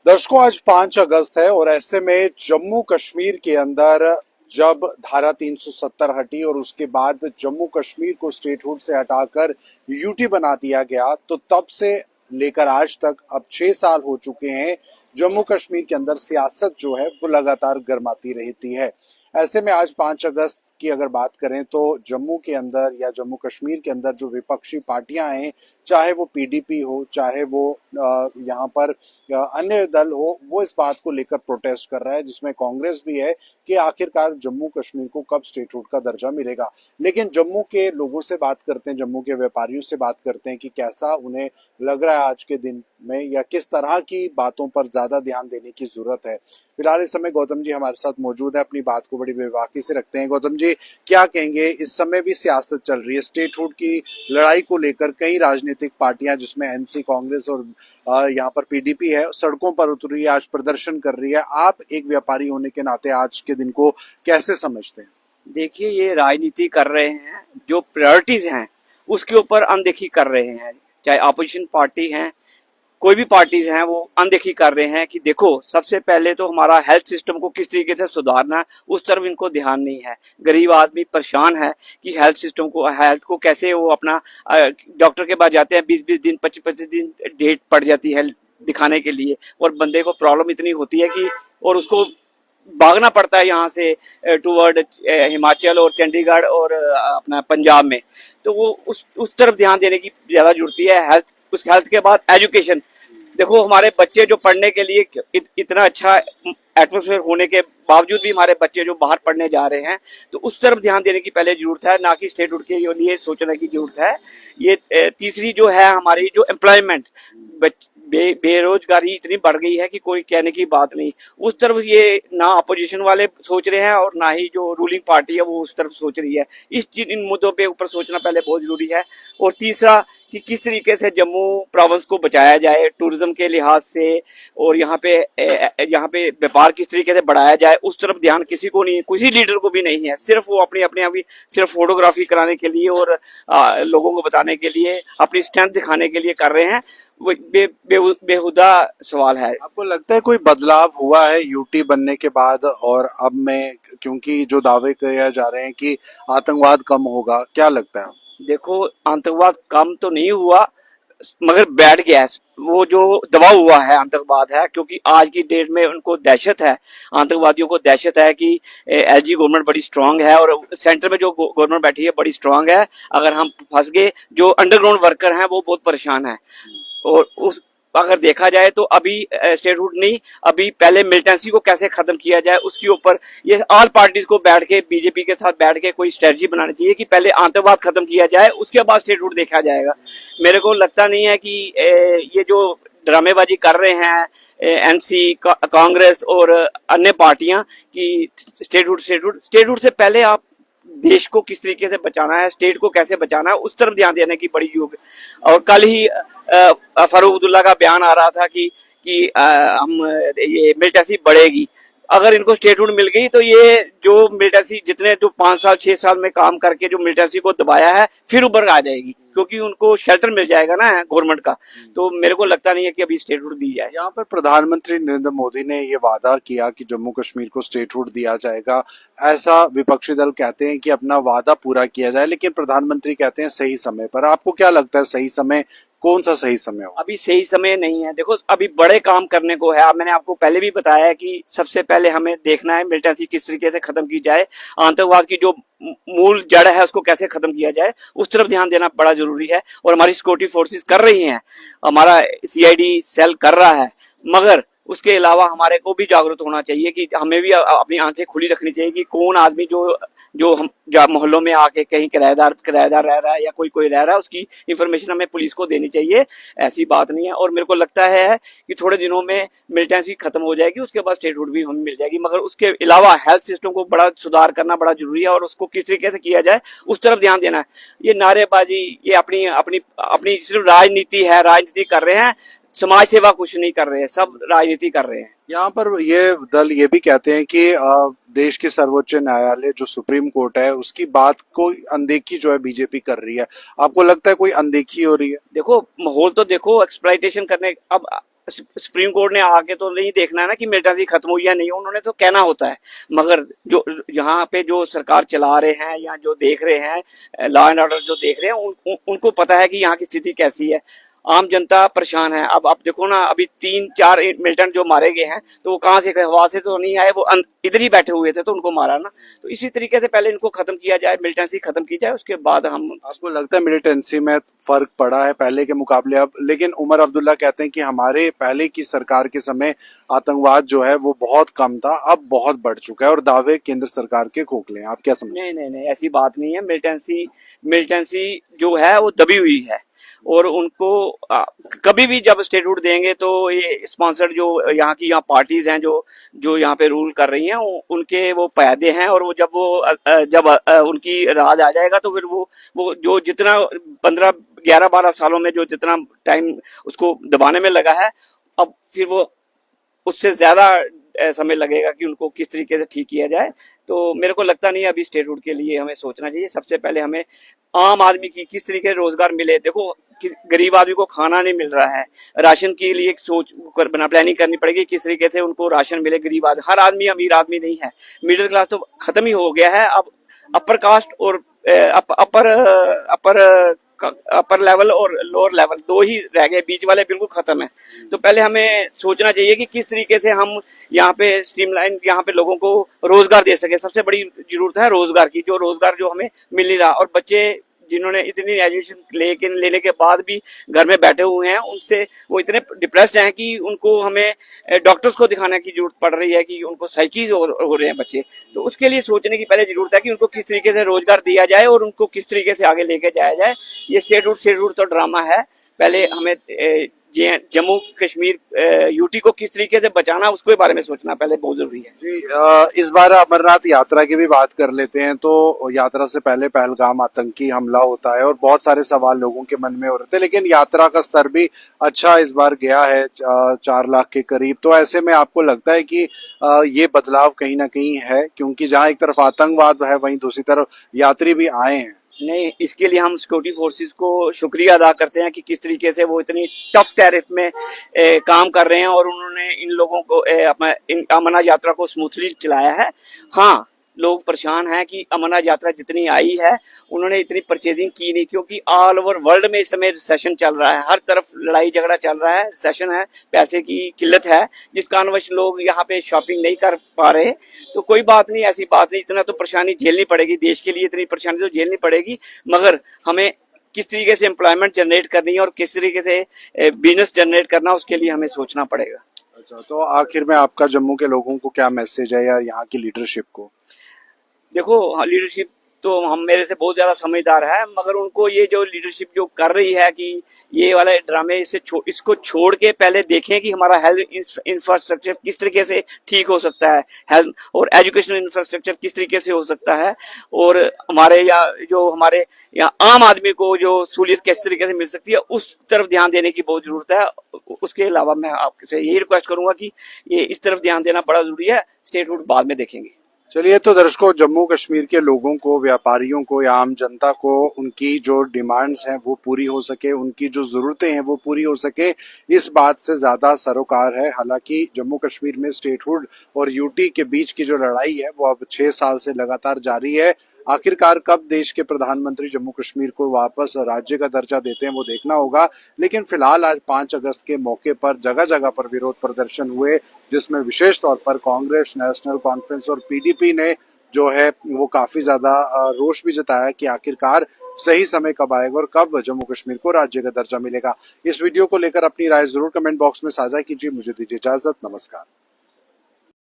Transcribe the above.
दर्शकों, आज 5 अगस्त है और ऐसे में जम्मू कश्मीर के अंदर जब धारा 370 हटी और उसके बाद जम्मू कश्मीर को स्टेटहुड से हटाकर यूटी बना दिया गया, तो तब से लेकर आज तक अब 6 साल हो चुके हैं। जम्मू कश्मीर के अंदर सियासत जो है वो लगातार गर्माती रहती है। ऐसे में आज 5 अगस्त की अगर बात करें तो जम्मू के अंदर या जम्मू कश्मीर के अंदर जो विपक्षी पार्टियां हैं, चाहे वो पीडीपी हो, चाहे वो यहाँ पर अन्य दल हो, वो इस बात को लेकर प्रोटेस्ट कर रहा है, जिसमें कांग्रेस भी है कि आखिरकार जम्मू कश्मीर को कब स्टेटहुड का दर्जा मिलेगा। लेकिन जम्मू के लोगों से बात करते हैं, जम्मू के व्यापारियों से बात करते हैं कि कैसा उन्हें लग रहा है आज के दिन में, या किस तरह की बातों पर ज्यादा ध्यान देने की जरूरत है। फिलहाल इस समय गौतम जी हमारे साथ मौजूद है, अपनी बात को बड़ी बेबाकी से रखते हैं। गौतम जी, क्या कहेंगे? इस समय भी सियासत चल रही है स्टेटहुड की लड़ाई को लेकर। कई राजनीतिक पार्टियां जिसमें एनसी, कांग्रेस और यहाँ पर पीडीपी है, सड़कों पर उतरी है, आज प्रदर्शन कर रही है। आप एक व्यापारी होने के नाते आज के दिन को कैसे समझते हैं? देखिए, ये राजनीति कर रहे हैं, जो प्रायोरिटीज हैं उसके ऊपर अनदेखी कर रहे हैं। चाहे अपोजिशन पार्टी हैं, कोई भी पार्टीज हैं, वो अनदेखी कर रहे हैं कि देखो, सबसे पहले तो हमारा हेल्थ सिस्टम को किस तरीके से सुधारना है, उस तरफ इनको ध्यान नहीं है। गरीब आदमी परेशान है कि हेल्थ सिस्टम को, हेल्थ को कैसे वो अपना डॉक्टर के पास जाते हैं, 20-20 दिन, 25-25 दिन डेट पड़ जाती है दिखाने के लिए, और बंदे को प्रॉब्लम इतनी होती है कि और उसको भागना पड़ता है यहाँ से टूवर्ड हिमाचल और चंडीगढ़ और अपना पंजाब में। तो वो उस तरफ ध्यान देने की ज्यादा जरूरत है। हेल्थ, उस हेल्थ के बाद एजुकेशन। देखो, हमारे बच्चे जो पढ़ने के लिए इतना अच्छा एटमोसफेयर होने के बावजूद भी हमारे बच्चे जो बाहर पढ़ने जा रहे हैं, तो उस तरफ ध्यान देने की पहले जरूरत है, ना कि स्टेटहुड के लिए सोचने की जरूरत है। ये तीसरी जो है हमारी जो एम्प्लॉयमेंट, बेरोजगारी इतनी बढ़ गई है कि कोई कहने की बात नहीं। उस तरफ ये ना अपोजिशन वाले सोच रहे हैं और ना ही जो रूलिंग पार्टी है वो उस तरफ सोच रही है। इन मुद्दों पे ऊपर सोचना पहले बहुत जरूरी है। और तीसरा कि किस तरीके से जम्मू प्रोविंस को बचाया जाए टूरिज्म के लिहाज से, और यहाँ पे व्यापार किस तरीके से बढ़ाया जाए, उस तरफ ध्यान किसी को नहीं है, किसी लीडर को भी नहीं है। सिर्फ वो अपने अपने अभी सिर्फ फोटोग्राफी कराने के लिए और लोगों को बताने के लिए, अपनी स्ट्रेंथ दिखाने के लिए कर रहे हैं। बेहुदा सवाल है। आपको लगता है कोई बदलाव हुआ है यूटी बनने के बाद और अब में? क्योंकि जो दावे किए जा रहे हैं कि आतंकवाद कम होगा, क्या लगता है? देखो, आतंकवाद कम तो नहीं हुआ, मगर बैठ गया है। वो जो दबा हुआ है आतंकवाद है, क्योंकि आज की डेट में उनको दहशत है, आतंकवादियों को दहशत है कि एलजी गवर्नमेंट बड़ी स्ट्रांग है और सेंटर में जो गवर्नमेंट बैठी है बड़ी स्ट्रांग है। अगर हम फंस गए, जो अंडरग्राउंड वर्कर हैं वो बहुत परेशान है। और उस अगर देखा जाए तो अभी स्टेटहुड नहीं, अभी पहले मिलिटेंसी को कैसे खत्म किया जाए उसके ऊपर ये ऑल पार्टीज को बैठ के, बीजेपी के साथ बैठ के कोई स्ट्रेटजी बनानी चाहिए कि पहले आतंकवाद खत्म किया जाए, उसके बाद स्टेटहुड देखा जाएगा। मेरे को लगता नहीं है कि ये जो ड्रामेबाजी कर रहे हैं एनसी, कांग्रेस और अन्य पार्टियां कि स्टेटहुड से पहले आप देश को किस तरीके से बचाना है, स्टेट को कैसे बचाना है, उस तरफ ध्यान देने की बड़ी योग। और कल ही फारूक अब्दुल्ला का बयान आ रहा था कि हम ये मिलिटेंसी बढ़ेगी। अगर इनको स्टेटहुड मिल गई तो ये जो मिलिटेंसी जितने जो 5 साल 6 साल में काम करके जो मिलिटेंसी को दबाया है, फिर उभर आ जाएगी, क्योंकि उनको शेल्टर मिल जाएगा ना गवर्नमेंट का। तो मेरे को लगता नहीं है कि अभी स्टेटहुड दी जाए। यहाँ पर प्रधानमंत्री नरेंद्र मोदी ने ये वादा किया कि जम्मू कश्मीर को स्टेटहुड दिया जाएगा। ऐसा विपक्षी दल कहते हैं कि अपना वादा पूरा किया जाए, लेकिन प्रधानमंत्री कहते हैं सही समय पर। आपको क्या लगता है सही समय कौन सा सही समय हो? अभी सही समय नहीं है। देखो, अभी बड़े काम करने को है। मैंने आपको पहले भी बताया है कि सबसे पहले हमें देखना है मिलिटेंसी किस तरीके से खत्म की जाए, आतंकवाद की जो मूल जड़ है उसको कैसे खत्म किया जाए, उस तरफ ध्यान देना बड़ा जरूरी है। और हमारी सिक्योरिटी फोर्सेस कर रही हैं, हमारा सीआईडी सेल कर रहा है, मगर उसके अलावा हमारे को भी जागरूक होना चाहिए कि हमें भी अपनी आंखें खुली रखनी चाहिए कि कौन आदमी जो हम मोहल्लों में आके कहीं किराएदार रह रहा है या कोई रह रहा है, उसकी इंफॉर्मेशन हमें पुलिस को देनी चाहिए। ऐसी बात नहीं है। और मेरे को लगता है कि थोड़े दिनों में मिलिटेंसी खत्म हो जाएगी, उसके बाद स्टेटहुड भी हमें मिल जाएगी। मगर उसके अलावा हेल्थ सिस्टम को बड़ा सुधार करना बड़ा जरूरी है, और उसको किस तरीके से किया जाए उस तरफ ध्यान देना है। ये नारेबाजी, ये अपनी अपनी अपनी सिर्फ राजनीति है, राजनीति कर रहे हैं, समाज सेवा कुछ नहीं कर रहे हैं, सब राजनीति कर रहे हैं। यहाँ पर ये दल ये भी कहते हैं कि देश के सर्वोच्च न्यायालय जो सुप्रीम कोर्ट है उसकी बात को अनदेखी जो है बीजेपी कर रही है। आपको लगता है कोई अनदेखी हो रही है? देखो, माहौल तो देखो, एक्सप्लॉइटेशन करने, अब सुप्रीम कोर्ट ने आके तो नहीं देखना है ना कि मिलिटेंसी खत्म हुई या नहीं, उन्होंने तो कहना होता है। मगर जो यहाँ पे जो सरकार चला रहे हैं या जो देख रहे हैं, लॉ एंड ऑर्डर जो देख रहे हैं, उनको पता है कि यहाँ की स्थिति कैसी है। आम जनता परेशान है। अब देखो ना, अभी 3-4 मिलिटेंट जो मारे गए हैं, तो वो कहाँ से, हवा से तो नहीं आए, वो इधर ही बैठे हुए थे तो उनको मारा ना। तो इसी तरीके से पहले इनको खत्म किया जाए, मिलिटेंसी खत्म की जाए, उसके बाद हम। आपको लगता है मिलिटेंसी में फर्क पड़ा है पहले के मुकाबले अब? लेकिन उमर अब्दुल्ला कहते हैं कि हमारे पहले की सरकार के समय आतंकवाद जो है वो बहुत कम था, अब बहुत बढ़ चुका है, और दावे केंद्र सरकार के खोखले हैं। आप क्या समझते हैं? नहीं, ऐसी बात नहीं है। मिलिटेंसी जो है वो दबी हुई है, और उनको कभी भी जब स्टेटहुड देंगे तो ये स्पॉन्सर्ड जो यहाँ पार्टीज हैं जो यहाँ पे रूल कर रही हैं, उनके वो पैदे हैं, और वो जब उनकी राज आ जाएगा तो फिर वो जो जितना 15-11-12 सालों में जो जितना टाइम उसको दबाने में लगा है, अब फिर वो उससे ज्यादा समय लगेगा कि उनको किस तरीके से ठीक किया जाए। तो मेरे को लगता नहीं है अभी स्टेटहुड के लिए हमें सोचना चाहिए। सबसे पहले हमें आम आदमी की किस तरीके से रोजगार मिले। देखो, गरीब आदमी को खाना नहीं मिल रहा है, राशन के लिए एक सोच बना प्लानिंग करनी पड़ेगी किस तरीके से उनको राशन मिले। गरीब आदमी, हर आदमी अमीर आदमी नहीं है, मिडिल क्लास तो खत्म ही हो गया है। अब अपर कास्ट और अपर लेवल और लोअर लेवल दो ही रह गए, बीच वाले बिल्कुल खत्म है। तो पहले हमें सोचना चाहिए कि किस तरीके से हम यहाँ पे स्ट्रीमलाइन, यहाँ पे लोगों को रोजगार दे सके। सबसे बड़ी जरूरत है रोजगार की, जो रोजगार जो हमें मिल नहीं रहा। और बच्चे जिन्होंने इतनी एजुकेशन लेने के बाद भी घर में बैठे हुए हैं, उनसे वो इतने डिप्रेस्ड हैं कि उनको हमें डॉक्टर्स को दिखाने की जरूरत पड़ रही है कि उनको साइकीज हो रहे हैं बच्चे। तो उसके लिए सोचने की पहले जरूरत है कि उनको किस तरीके से रोजगार दिया जाए और उनको किस तरीके से आगे लेके जाया जाए। ये स्टेटहुड तो ड्रामा है। पहले हमें जम्मू कश्मीर यूटी को किस तरीके से बचाना, उसके बारे में सोचना पहले बहुत जरूरी है। जी, इस बार अमरनाथ यात्रा की भी बात कर लेते हैं। तो यात्रा से पहले पहलगाम आतंकी हमला होता है और बहुत सारे सवाल लोगों के मन में हो रहे थे, लेकिन यात्रा का स्तर भी अच्छा इस बार गया है, 4 लाख के करीब। तो ऐसे में आपको लगता है कि ये बदलाव कहीं ना कहीं है, क्योंकि जहां एक तरफ आतंकवाद है वहीं दूसरी तरफ यात्री भी आए हैं? नहीं, इसके लिए हम सिक्योरिटी फोर्सेस को शुक्रिया अदा करते हैं कि किस तरीके से वो इतनी टफ टैरिफ में काम कर रहे हैं, और उन्होंने इन लोगों को अमरनाथ यात्रा को स्मूथली चलाया है। हाँ, लोग परेशान हैं कि अमरनाथ यात्रा जितनी आई है उन्होंने इतनी परचेजिंग की नहीं, क्योंकि ऑल ओवर वर्ल्ड में इस समय रिसेशन चल रहा है, हर तरफ लड़ाई झगड़ा चल रहा है, रिसेशन है, पैसे की किल्लत है, जिस कारणवश लोग यहाँ पे शॉपिंग नहीं कर पा रहे। तो कोई बात नहीं, ऐसी बात नहीं, इतना तो परेशानी झेलनी पड़ेगी, देश के लिए इतनी परेशानी तो झेलनी पड़ेगी, मगर हमें किस तरीके से एम्प्लॉयमेंट जनरेट करनी है और किस तरीके से बिजनेस जनरेट करना, उसके लिए हमें सोचना पड़ेगा। अच्छा, तो आखिर में आपका जम्मू के लोगों को क्या मैसेज है, या यहाँ की लीडरशिप को? देखो, लीडरशिप तो हम मेरे से बहुत ज्यादा समझदार है, मगर उनको ये जो लीडरशिप जो कर रही है कि ये वाले ड्रामे इसको छोड़ के पहले देखें कि हमारा हेल्थ इंफ्रास्ट्रक्चर किस तरीके से ठीक हो सकता है, हेल्थ और एजुकेशनल इंफ्रास्ट्रक्चर किस तरीके से हो सकता है, और हमारे यहाँ आम आदमी को जो सहूलियत किस तरीके से मिल सकती है, उस तरफ ध्यान देने की बहुत जरूरत है। उसके अलावा मैं आपसे यही रिक्वेस्ट करूंगा कि ये इस तरफ ध्यान देना बड़ा जरूरी है, स्टेटहुड बाद में देखेंगे। चलिए, तो दर्शकों, जम्मू कश्मीर के लोगों को, व्यापारियों को या आम जनता को उनकी जो डिमांड्स हैं वो पूरी हो सके, उनकी जो जरूरतें हैं वो पूरी हो सके, इस बात से ज्यादा सरोकार है। हालांकि जम्मू कश्मीर में स्टेटहुड और यूटी के बीच की जो लड़ाई है वो अब 6 साल से लगातार जारी है। आखिरकार कब देश के प्रधानमंत्री जम्मू कश्मीर को वापस राज्य का दर्जा देते हैं वो देखना होगा। लेकिन फिलहाल आज 5 अगस्त के मौके पर जगह जगह पर विरोध प्रदर्शन हुए, जिसमें विशेष तौर पर कांग्रेस, नेशनल कॉन्फ्रेंस और पीडीपी ने जो है वो काफी ज्यादा रोष भी जताया कि आखिरकार सही समय कब आएगा और कब जम्मू कश्मीर को राज्य का दर्जा मिलेगा। इस वीडियो को लेकर अपनी राय जरूर कमेंट बॉक्स में साझा कीजिए। मुझे दीजिए इजाजत, नमस्कार।